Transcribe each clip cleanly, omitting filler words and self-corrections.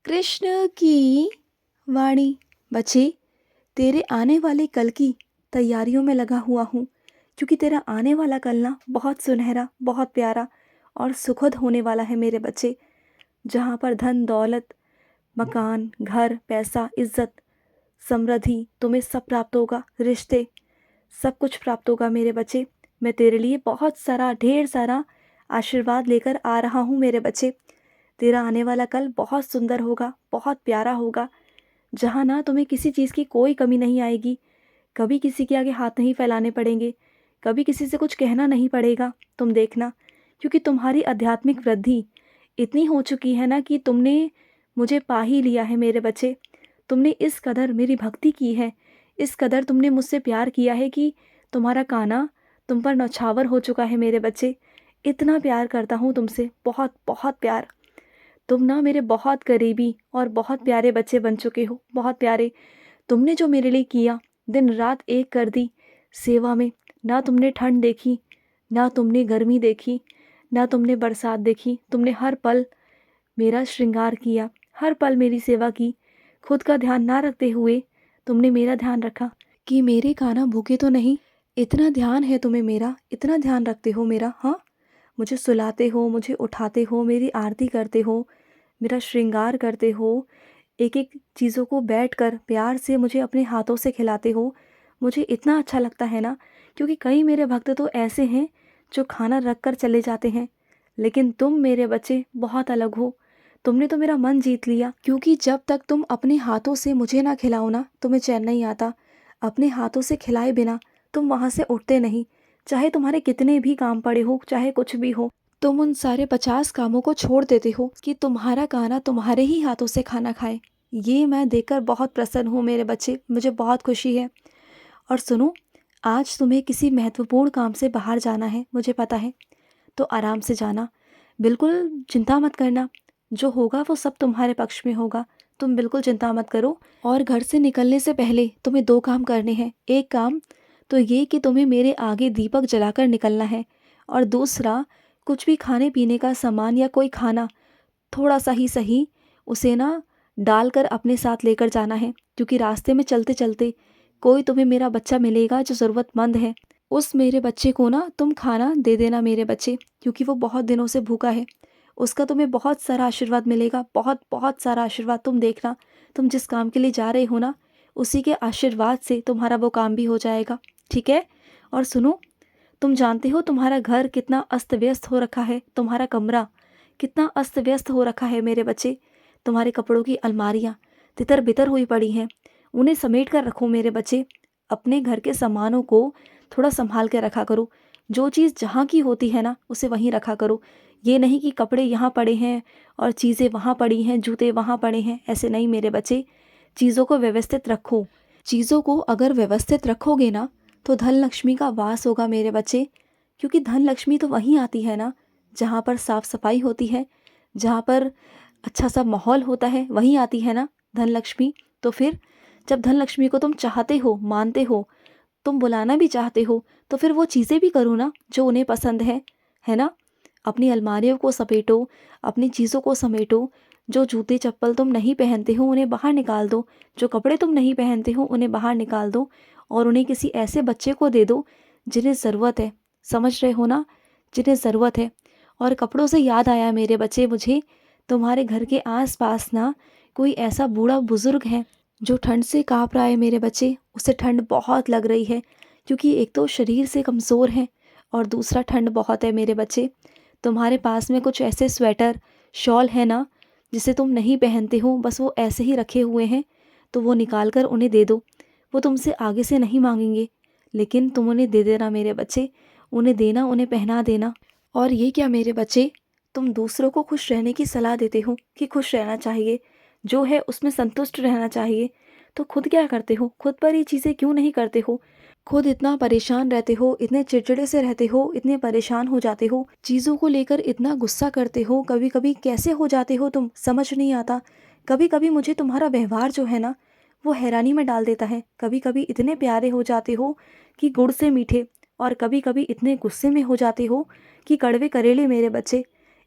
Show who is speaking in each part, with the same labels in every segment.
Speaker 1: कृष्ण की वाणी। बच्चे, तेरे आने वाले कल की तैयारियों में लगा हुआ हूँ, क्योंकि तेरा आने वाला कल ना बहुत सुनहरा, बहुत प्यारा और सुखद होने वाला है मेरे बच्चे। जहाँ पर धन दौलत, मकान, घर, पैसा, इज्जत, समृद्धि तुम्हें सब प्राप्त होगा, रिश्ते, सब कुछ प्राप्त होगा मेरे बच्चे। मैं तेरे लिए बहुत सारा, ढेर सारा आशीर्वाद लेकर आ रहा हूँ मेरे बच्चे। तेरा आने वाला कल बहुत सुंदर होगा, बहुत प्यारा होगा, जहाँ ना तुम्हें किसी चीज़ की कोई कमी नहीं आएगी। कभी किसी के आगे हाथ नहीं फैलाने पड़ेंगे, कभी किसी से कुछ कहना नहीं पड़ेगा। तुम देखना, क्योंकि तुम्हारी आध्यात्मिक वृद्धि इतनी हो चुकी है ना कि तुमने मुझे पा ही लिया है मेरे बच्चे। तुमने इस कदर मेरी भक्ति की है, इस कदर तुमने मुझसे प्यार किया है कि तुम्हारा काना तुम पर नौछावर हो चुका है मेरे बच्चे। इतना प्यार करता हूँ तुमसे, बहुत बहुत प्यार। तुम ना मेरे बहुत करीबी और बहुत प्यारे बच्चे बन चुके हो, बहुत प्यारे। तुमने जो मेरे लिए किया, दिन रात एक कर दी सेवा में। ना तुमने ठंड देखी, ना तुमने गर्मी देखी, ना तुमने बरसात देखी। तुमने हर पल मेरा श्रृंगार किया, हर पल मेरी सेवा की। खुद का ध्यान ना रखते हुए तुमने मेरा ध्यान रखा कि मेरे कान्हा भूखे तो नहीं। इतना ध्यान है तुम्हें मेरा, इतना ध्यान रखते हो मेरा। हाँ, मुझे सुलाते हो, मुझे उठाते हो, मेरी आरती करते हो, मेरा श्रृंगार करते हो, एक एक चीज़ों को बैठकर प्यार से मुझे अपने हाथों से खिलाते हो। मुझे इतना अच्छा लगता है ना, क्योंकि कई मेरे भक्त तो ऐसे हैं जो खाना रख कर चले जाते हैं, लेकिन तुम मेरे बच्चे बहुत अलग हो। तुमने तो मेरा मन जीत लिया, क्योंकि जब तक तुम अपने हाथों से मुझे ना खिलाओ ना, तुम्हें चैन नहीं आता। अपने हाथों से खिलाए बिना तुम वहाँ से उठते नहीं, चाहे तुम्हारे कितने भी काम पड़े हो, चाहे कुछ भी हो। तुम उन सारे 50 कामों को छोड़ देते हो कि तुम्हारा कान्हा तुम्हारे ही हाथों से खाना खाए। ये मैं देखकर बहुत प्रसन्न हूँ मेरे बच्चे, मुझे बहुत खुशी है। और सुनो, आज तुम्हें किसी महत्वपूर्ण काम से बाहर जाना है, मुझे पता है, तो आराम से जाना, बिल्कुल चिंता मत करना। जो होगा वो सब तुम्हारे पक्ष में होगा, तुम बिल्कुल चिंता मत करो। और घर से निकलने से पहले तुम्हें 2 काम करने हैं। एक काम तो ये कि तुम्हें मेरे आगे दीपक जलाकर निकलना है, और दूसरा, कुछ भी खाने पीने का सामान या कोई खाना थोड़ा सा ही सही, उसे ना डालकर अपने साथ लेकर जाना है, क्योंकि रास्ते में चलते चलते कोई तुम्हें मेरा बच्चा मिलेगा जो ज़रूरतमंद है। उस मेरे बच्चे को ना तुम खाना दे देना मेरे बच्चे, क्योंकि वो बहुत दिनों से भूखा है। उसका तुम्हें बहुत सारा आशीर्वाद मिलेगा, बहुत बहुत सारा आशीर्वाद। तुम देखना, तुम जिस काम के लिए जा रहे हो ना, उसी के आशीर्वाद से तुम्हारा वो काम भी हो जाएगा, ठीक है। और सुनो, तुम जानते हो तुम्हारा घर कितना अस्त व्यस्त हो रखा है, तुम्हारा कमरा कितना अस्त व्यस्त हो रखा है मेरे बच्चे। तुम्हारे कपड़ों की अलमारियाँ तितर बितर हुई पड़ी हैं, उन्हें समेट कर रखो मेरे बच्चे। अपने घर के सामानों को थोड़ा संभाल के रखा करो। जो चीज़ जहाँ की होती है ना, उसे वहीं रखा करो। ये नहीं कि कपड़े यहाँ पड़े हैं और चीज़ें वहाँ पड़ी हैं, जूते वहाँ पड़े हैं, ऐसे नहीं मेरे बच्चे। चीज़ों को व्यवस्थित रखो। चीज़ों को अगर व्यवस्थित रखोगे ना, तो धन लक्ष्मी का वास होगा मेरे बच्चे। क्योंकि धन लक्ष्मी तो वहीं आती है ना जहाँ पर साफ सफाई होती है, जहाँ पर अच्छा सा माहौल होता है, वहीं आती है ना धन लक्ष्मी। तो फिर जब धन लक्ष्मी को तुम चाहते हो, मानते हो, तुम बुलाना भी चाहते हो, तो फिर वो चीज़ें भी करो ना जो उन्हें पसंद है ना। अपनी अलमारियों को समेटो, अपनी चीज़ों को समेटो। जो जूते चप्पल तुम नहीं पहनते हो उन्हें बाहर निकाल दो, जो कपड़े तुम नहीं पहनते हो उन्हें बाहर निकाल दो, और उन्हें किसी ऐसे बच्चे को दे दो जिन्हें ज़रूरत है। समझ रहे हो ना, जिन्हें ज़रूरत है। और कपड़ों से याद आया मेरे बच्चे, मुझे तुम्हारे घर के आसपास ना कोई ऐसा बूढ़ा बुजुर्ग है जो ठंड से काँप रहा है मेरे बच्चे। उसे ठंड बहुत लग रही है, क्योंकि एक तो शरीर से कमज़ोर है और दूसरा ठंड बहुत है मेरे बच्चे। तुम्हारे पास में कुछ ऐसे स्वेटर, शॉल है ना जिसे तुम नहीं पहनते हो, बस वो ऐसे ही रखे हुए हैं, तो वो निकाल कर उन्हें दे दो। वो तुमसे आगे से नहीं मांगेंगे, लेकिन तुम उन्हें दे देना मेरे बच्चे। उन्हें देना, उन्हें पहना देना। और ये क्या मेरे बच्चे, तुम दूसरों को खुश रहने की सलाह देते हो कि खुश रहना चाहिए, जो है उसमें संतुष्ट रहना चाहिए, तो खुद क्या करते हो? खुद पर ये चीज़ें क्यों नहीं करते हो? खुद इतना परेशान रहते हो, इतने चिड़चिड़े से रहते हो, इतने परेशान हो जाते हो, चीज़ों को लेकर इतना गुस्सा करते हो, कभी कभी कैसे हो जाते हो तुम, समझ नहीं आता। कभी कभी मुझे तुम्हारा व्यवहार जो है ना, वो हैरानी में डाल देता है। कभी कभी इतने प्यारे हो जाते हो कि गुड़ से मीठे, और कभी कभी इतने गुस्से में हो जाते हो कि कड़वे करेले मेरे बच्चे।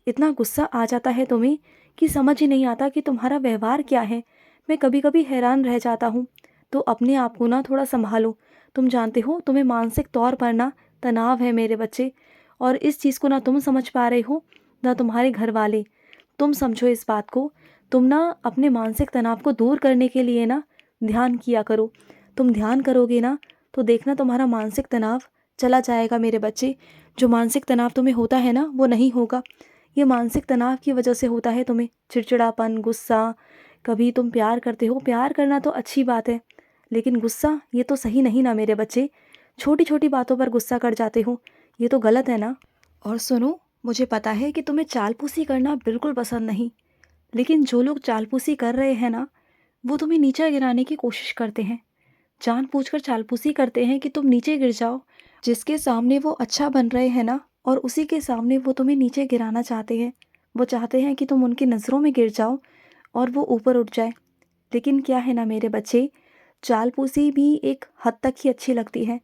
Speaker 1: इतना गुस्सा आ जाता है तुम्हें कि समझ ही नहीं आता कि तुम्हारा व्यवहार क्या है। मैं कभी कभी हैरान रह जाता हूँ। तो अपने आप को ना थोड़ा संभालो। तुम जानते हो तुम्हें मानसिक तौर पर ना तनाव है मेरे बच्चे, और इस चीज़ को ना तुम समझ पा रहे हो ना तुम्हारे घर वाले। तुम समझो इस बात को। तुम ना अपने मानसिक तनाव को दूर करने के लिए ना ध्यान किया करो। तुम ध्यान करोगे ना तो देखना तुम्हारा मानसिक तनाव चला जाएगा मेरे बच्चे। जो मानसिक तनाव तुम्हें होता है ना वो नहीं होगा। ये मानसिक तनाव की वजह से होता है तुम्हें चिड़चिड़ापन, गुस्सा। कभी तुम प्यार करते हो, प्यार करना तो अच्छी बात है, लेकिन गुस्सा ये तो सही नहीं ना मेरे बच्चे। छोटी छोटी बातों पर गुस्सा कर जाते हो, ये तो गलत है ना। और सुनो, मुझे पता है कि तुम्हें चालपूसी करना बिल्कुल पसंद नहीं, लेकिन जो लोग चालपूसी कर रहे हैं ना वो तुम्हें नीचा गिराने की कोशिश करते हैं। जानबूझकर चालपूसी करते हैं कि तुम नीचे गिर जाओ। जिसके सामने वो अच्छा बन रहे हैं ना, और उसी के सामने वो तुम्हें नीचे गिराना चाहते हैं। वो चाहते हैं कि तुम उनकी नज़रों में गिर जाओ और वो ऊपर उठ जाए। लेकिन क्या है ना मेरे बच्चे, चालपूसी भी एक हद तक ही अच्छी लगती है,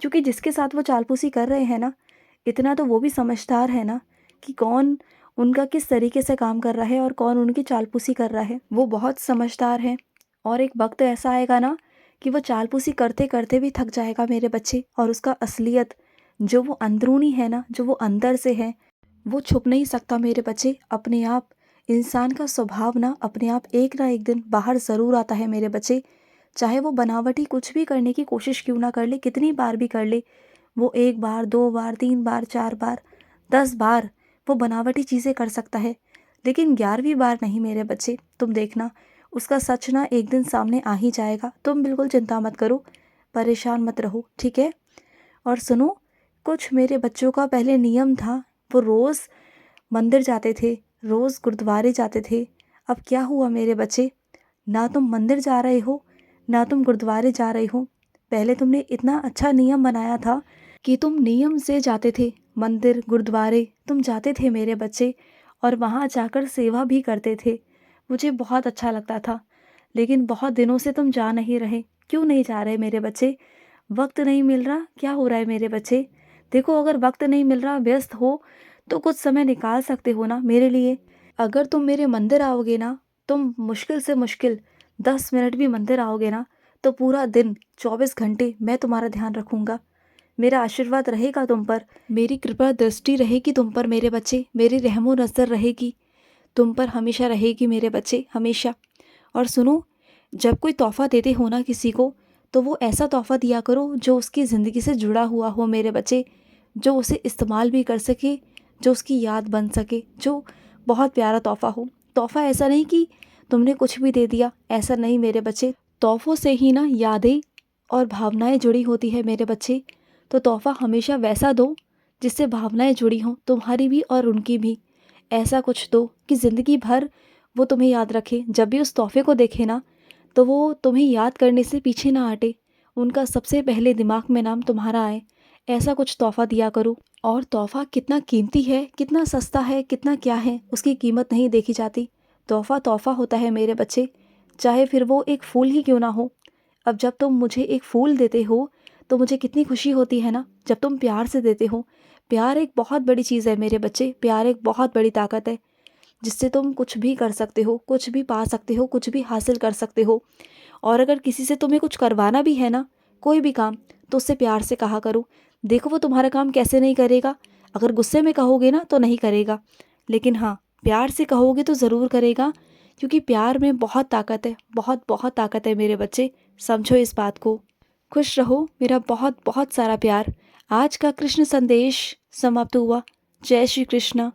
Speaker 1: क्योंकि जिसके साथ वो चालपूसी कर रहे हैं ना, इतना तो वो भी समझदार है ना कि कौन उनका किस तरीके से काम कर रहा है और कौन उनकी चालपूसी कर रहा है। वो बहुत समझदार है। और एक वक्त ऐसा आएगा ना कि वो चालपूसी करते करते भी थक जाएगा मेरे बच्चे, और उसका असलियत जो वो अंदरूनी है ना, जो वो अंदर से है, वो छुप नहीं सकता मेरे बच्चे। अपने आप इंसान का स्वभाव ना अपने आप एक ना एक दिन बाहर ज़रूर आता है मेरे बच्चे। चाहे वो बनावटी कुछ भी करने की कोशिश क्यों ना कर ले, कितनी बार भी कर ले, वो 1 बार 2 बार 3 बार 4 बार 10 बार वो बनावटी चीज़ें कर सकता है, लेकिन 11वीं बार नहीं मेरे बच्चे। तुम देखना उसका सच ना एक दिन सामने आ ही जाएगा। तुम बिल्कुल चिंता मत करो, परेशान मत रहो, ठीक है। और सुनो, कुछ मेरे बच्चों का पहले नियम था, वो रोज़ मंदिर जाते थे, रोज़ गुरुद्वारे जाते थे। अब क्या हुआ मेरे बच्चे, ना तुम मंदिर जा रहे हो ना तुम गुरुद्वारे जा रहे हो। पहले तुमने इतना अच्छा नियम बनाया था कि तुम नियम से जाते थे मंदिर गुरुद्वारे, तुम जाते थे मेरे बच्चे, और वहाँ जाकर सेवा भी करते थे। मुझे बहुत अच्छा लगता था। लेकिन बहुत दिनों से तुम जा नहीं रहे। क्यों नहीं जा रहे मेरे बच्चे? वक्त नहीं मिल रहा? क्या हो रहा है मेरे बच्चे? देखो, अगर वक्त नहीं मिल रहा, व्यस्त हो, तो कुछ समय निकाल सकते हो ना मेरे लिए। अगर तुम मेरे मंदिर आओगे ना, तुम मुश्किल से मुश्किल 10 मिनट भी मंदिर आओगे ना, तो पूरा दिन 24 घंटे मैं तुम्हारा ध्यान रखूंगा। मेरा आशीर्वाद रहेगा तुम पर, मेरी कृपा दृष्टि रहेगी तुम पर मेरे बच्चे, मेरी रहमो नज़र रहेगी तुम पर, हमेशा रहेगी मेरे बच्चे, हमेशा। और सुनो, जब कोई तोहफ़ा देते हो ना किसी को, तो वो ऐसा तोहफ़ा दिया करो जो उसकी ज़िंदगी से जुड़ा हुआ हो मेरे बच्चे, जो उसे इस्तेमाल भी कर सके, जो उसकी याद बन सके, जो बहुत प्यारा तोहफ़ा हो। तोहफ़ा ऐसा नहीं कि तुमने कुछ भी दे दिया, ऐसा नहीं मेरे बच्चे। तोहफ़ों से ही ना यादें और भावनाएं जुड़ी होती है मेरे बच्चे। तो तोहफ़ा हमेशा वैसा दो जिससे भावनाएं जुड़ी हों, तुम्हारी भी और उनकी भी। ऐसा कुछ दो कि ज़िंदगी भर वो तुम्हें याद रखे। जब भी उस तोहफ़े को देखे ना, तो वो तुम्हें याद करने से पीछे ना हटे, उनका सबसे पहले दिमाग में नाम तुम्हारा आए। ऐसा कुछ तोहफ़ा दिया करो। और तोहफ़ा कितना कीमती है, कितना सस्ता है, कितना क्या है, उसकी कीमत नहीं देखी जाती। तोहफ़ा तोहफ़ा होता है मेरे बच्चे, चाहे फिर वो एक फूल ही क्यों ना हो। अब जब तुम मुझे एक फूल देते हो तो मुझे कितनी खुशी होती है ना, जब तुम प्यार से देते हो। प्यार एक बहुत बड़ी चीज़ है मेरे बच्चे, प्यार एक बहुत बड़ी ताकत है, जिससे तुम कुछ भी कर सकते हो, कुछ भी पा सकते हो, कुछ भी हासिल कर सकते हो। और अगर किसी से तुम्हें कुछ करवाना भी है ना, कोई भी काम, तो उससे प्यार से कहा करो। देखो वो तुम्हारा काम कैसे नहीं करेगा। अगर गुस्से में कहोगे ना तो नहीं करेगा, लेकिन हाँ, प्यार से कहोगे तो ज़रूर करेगा, क्योंकि प्यार में बहुत ताकत है, बहुत बहुत ताकत है मेरे बच्चे। समझो इस बात को। खुश रहो, मेरा बहुत बहुत सारा प्यार। आज का कृष्ण संदेश समाप्त हुआ। जय श्री कृष्ण।